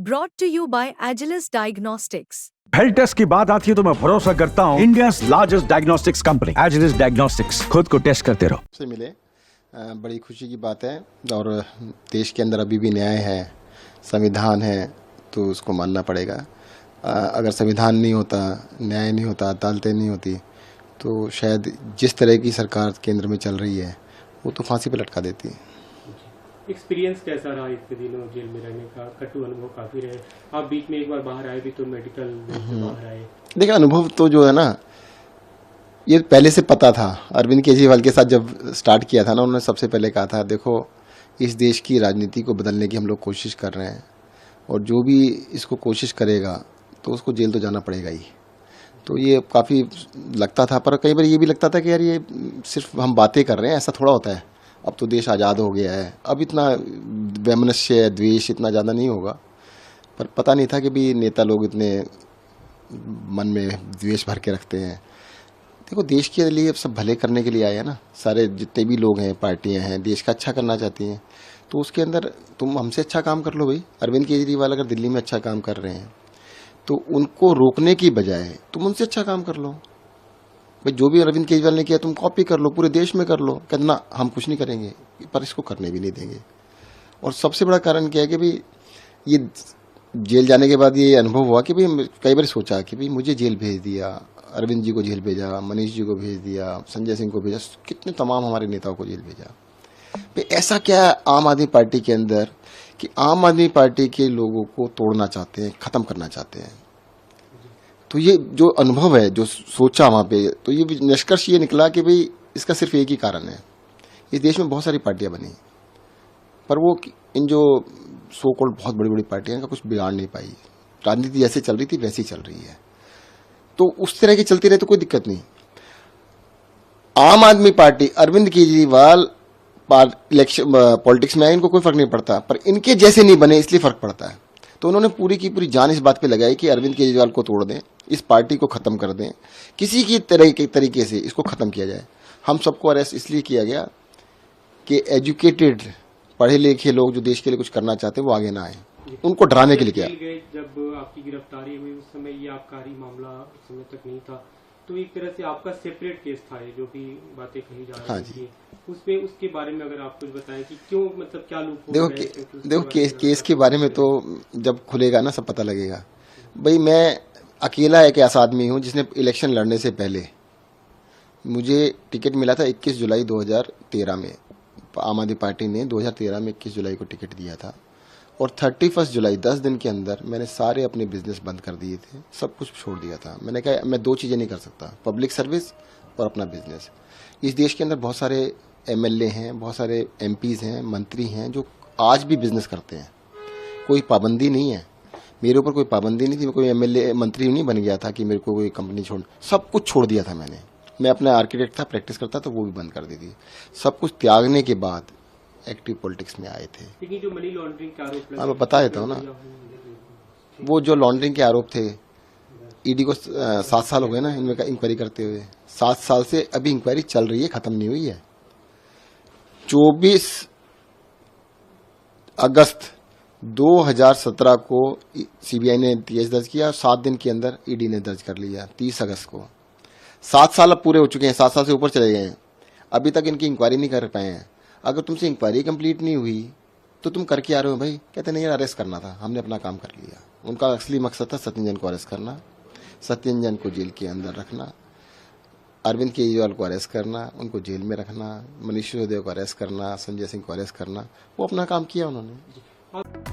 Brought to you by Agilus Diagnostics. Health test की बात आती है तो मैं भरोसा करता हूँ India largest diagnostics company Agilus diagnostics. खुद को टेस्ट करते रहो। से मिले बड़ी खुशी की बात है। और देश के अंदर अभी भी न्याय है, संविधान है, तो उसको मानना पड़ेगा। अगर संविधान नहीं होता, न्याय नहीं होता, अदालतें नहीं होती, तो शायद जिस तरह की सरकार केंद्र में चल रही है वो तो फांसी पर लटका देती। एक्सपीरियंस कैसा रहा इतने दिनों जेल में रहने का? कटु अनुभव काफी रहे। आप बीच में एक बार बाहर आए भी तो मेडिकल से बाहर आए। देखिए, अनुभव तो जो है ना, ये पहले से पता था। अरविंद केजरीवाल के साथ जब स्टार्ट किया था ना, उन्होंने सबसे पहले कहा था, देखो इस देश की राजनीति को बदलने की हम लोग कोशिश कर रहे हैं, और जो भी इसको कोशिश करेगा तो उसको जेल तो जाना पड़ेगा ही। तो ये काफ़ी लगता था, पर कई बार ये भी लगता था कि यार ये सिर्फ हम बातें कर रहे हैं, ऐसा थोड़ा होता है। अब तो देश आज़ाद हो गया है, अब इतना वैमनस्य द्वेष इतना ज़्यादा नहीं होगा। पर पता नहीं था कि भी नेता लोग इतने मन में द्वेष भर के रखते हैं। देखो, देश के लिए सब भले करने के लिए आए हैं ना, सारे जितने भी लोग हैं, पार्टियां हैं, देश का अच्छा करना चाहती हैं। तो उसके अंदर तुम हमसे अच्छा काम कर लो भाई। अरविंद केजरीवाल अगर दिल्ली में अच्छा काम कर रहे हैं तो उनको रोकने की बजाय तुम उनसे अच्छा काम कर लो भाई। जो भी अरविंद केजरीवाल ने किया तुम कॉपी कर लो, पूरे देश में कर लो। कहते ना हम कुछ नहीं करेंगे, पर इसको करने भी नहीं देंगे। और सबसे बड़ा कारण क्या है कि भाई ये जेल जाने के बाद ये अनुभव हुआ कि भाई कई बार सोचा कि भाई मुझे जेल भेज दिया, अरविंद जी को जेल भेजा, मनीष जी को भेज दिया, संजय सिंह को भेजा, कितने तमाम हमारे नेताओं को जेल भेजा। भाई ऐसा क्या है आम आदमी पार्टी के अंदर कि आम आदमी पार्टी के लोगों को तोड़ना चाहते हैं, खत्म करना चाहते हैं। तो ये जो अनुभव है, जो सोचा वहां पे, तो ये निष्कर्ष ये निकला कि भाई इसका सिर्फ एक ही कारण है। इस देश में बहुत सारी पार्टियां बनी, पर वो इन जो सो कॉल्ड बहुत बड़ी बड़ी पार्टियां का कुछ बिगाड़ नहीं पाई। राजनीति जैसे चल रही थी वैसी चल रही है, तो उस तरह की चलती रहे तो कोई दिक्कत नहीं। आम आदमी पार्टी, अरविंद केजरीवाल इलेक्शन पॉलिटिक्स में आए, इनको कोई फर्क नहीं पड़ता, पर इनके जैसे नहीं बने इसलिए फर्क पड़ता है। तो उन्होंने पूरी की पूरी जान इस बात पे लगाई कि अरविंद केजरीवाल को तोड़ दें, इस पार्टी को खत्म कर दें, किसी की तरीके से इसको खत्म किया जाए। हम सबको अरेस्ट इसलिए किया गया कि एजुकेटेड, पढ़े लिखे लोग जो देश के लिए कुछ करना चाहते हैं वो आगे ना आए, उनको डराने के लिए किया। जब आपकी गिरफ्तारी हुई उस समय ये आबकारी मामला उस समय तक नहीं था, तो एक तरह से आपका सेपरेट केस था ये, जो भी बातें कही जा रही थी उसमें, उसके बारे में अगर आप कुछ बताएं कि क्यों, मतलब क्या लूप। देखो केस के बारे में तो जब खुलेगा ना सब पता लगेगा। भाई मैं अकेला एक ऐसा आदमी हूं जिसने इलेक्शन लड़ने से पहले, मुझे टिकट मिला था 21 जुलाई 2013 में। आम आदमी पार्टी ने 2013 में 21 जुलाई को टिकट दिया था, और 31 जुलाई 10 दिन के अंदर मैंने सारे अपने बिजनेस बंद कर दिए थे, सब कुछ छोड़ दिया था। मैंने कहा मैं दो चीज़ें नहीं कर सकता, पब्लिक सर्विस और अपना बिजनेस। इस देश के अंदर बहुत सारे एमएलए हैं, बहुत सारे एमपीज हैं, मंत्री हैं जो आज भी बिजनेस करते हैं। कोई पाबंदी नहीं है, मेरे ऊपर कोई पाबंदी नहीं थी। मैं कोई एमएलए मंत्री नहीं बन गया था कि मेरे को कोई कंपनी छोड़, सब कुछ छोड़ दिया था मैंने। मैं अपना आर्किटेक्ट था, प्रैक्टिस करता तो वो भी बंद कर दी थी। सब कुछ त्यागने के बाद एक्टिव पॉलिटिक्स में आए थे। लेकिन जो मनी लॉन्ड्रिंग के आरोप, मैं बता देता हूँ ना, वो जो लॉन्ड्रिंग के आरोप थे, ईडी को 7 साल हो गए ना इनमें इंक्वायरी करते हुए। 7 साल से अभी इंक्वायरी चल रही है, खत्म नहीं हुई है। 24 अगस्त 2017 को सीबीआई ने केस दर्ज किया, 7 दिन के अंदर ईडी ने दर्ज कर लिया 30 अगस्त को। 7 साल अब पूरे हो चुके हैं, 7 साल से ऊपर चले गए हैं, अभी तक इनकी इंक्वायरी नहीं कर पाए हैं। अगर तुमसे इंक्वायरी कंप्लीट नहीं हुई तो तुम कर के आ रहे हो भाई? कहते नहीं यार, अरेस्ट करना था, हमने अपना काम कर लिया। उनका असली मकसद था सत्येंद्र को अरेस्ट करना, सत्येंद्र को जेल के अंदर रखना, अरविंद केजरीवाल को अरेस्ट करना, उनको जेल में रखना, मनीष सिसोदिया को अरेस्ट करना, संजय सिंह को अरेस्ट करना। वो अपना काम किया उन्होंने।